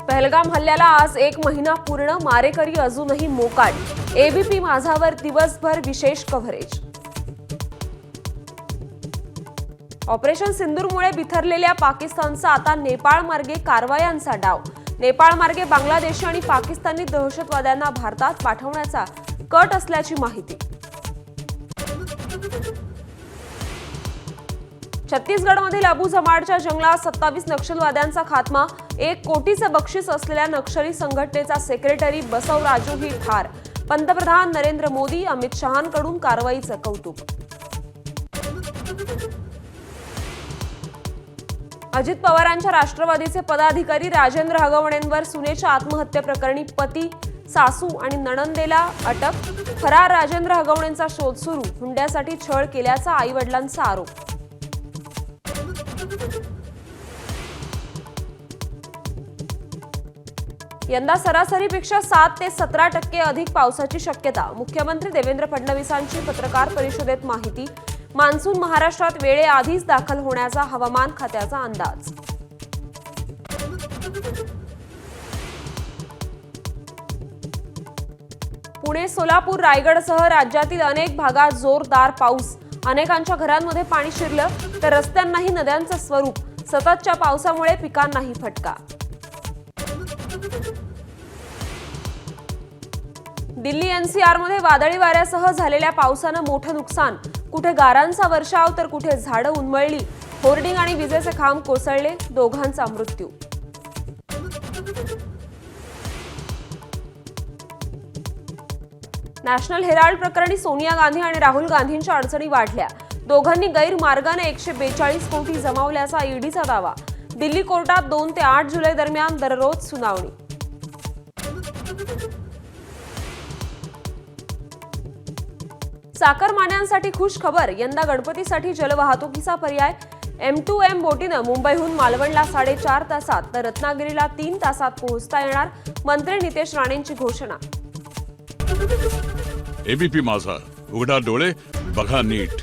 पहलगाम हल्ल्याला आज 1 महिना पूर्ण, मारेकरी अजूनही मोकाट। एबीपी माझावर दिवसभर विशेष कव्हरेज। ऑपरेशन सिंदूरमुळे बिथरलेल्या पाकिस्तानचा आता नेपाळ मार्गे कारवायांचा डाव। नेपाळ मार्गे बांगलादेशी आणि पाकिस्तानी दहशतवाद्यांना भारतात पाठवण्याचा कट असल्याची माहिती। छत्तीसगडमधील अबू जमाडच्या जंगलात 27 नक्षलवाद्यांचा खात्मा। 1 कोटीचे बक्षीस असलेल्या नक्षली संघटनेचा सेक्रेटरी बसवराजूही ठार। पंतप्रधान नरेंद्र मोदी अमित शहांकडून कारवाईचं कौतुक। अजित पवारांच्या राष्ट्रवादीचे पदाधिकारी राजेंद्र हगवणेंवर सुनेच्या आत्महत्येप्रकरणी पती, सासू आणि नणंदेला अटक। फरार राजेंद्र हगवणेंचा शोध सुरू। हुंड्यासाठी छळ केल्याचा आईवडिलांचा आरोप। यंदा सरासरीपेक्षा 7 ते 17% अधिक पावसाची शक्यता। मुख्यमंत्री देवेंद्र फडणवीसांची पत्रकार परिषदेत माहिती। मान्सून महाराष्ट्रात वेळेआधीच दाखल होण्याचा हवामान खात्याचा अंदाज। पुणे, सोलापूर, रायगडसह राज्यातील अनेक भागात जोरदार पाऊस। अनेकांच्या घरांमध्ये पाणी शिरलं तर रस्त्यांनाही नद्यांचं स्वरूप। सततच्या पावसामुळे पिकांनाही फटका। दिल्ली एनसीआरमध्ये वादळी वाऱ्यासह झालेल्या पावसानं मोठं नुकसान। कुठे गारांचा वर्षाव तर कुठे झाडं उन्मळली। होर्डिंग आणि विजेचे खांब कोसळले, दोघांचा मृत्यू। नॅशनल हेराल्ड प्रकरणी सोनिया गांधी आणि राहुल गांधींच्या अडचणी वाढल्या। दोघांनी गैरमार्गाने 142 कोटी जमावल्याचा ईडीचा दावा। दिल्ली कोर्टात 2 ते 8 जुलै दरम्यान दररोज सुनावणी। चाकरमान्यांसाठी खुश खबर। यंदा गणपतीसाठी जलवाहतुकीचा पर्याय। M2M बोटीनं मुंबईहून मालवणला 4.5 तासात तर रत्नागिरीला 3 तासात पोहोचता येणार। मंत्री नितेश राणेंची घोषणा। एबीपी माझा, उघडा डोळे बघा नीट।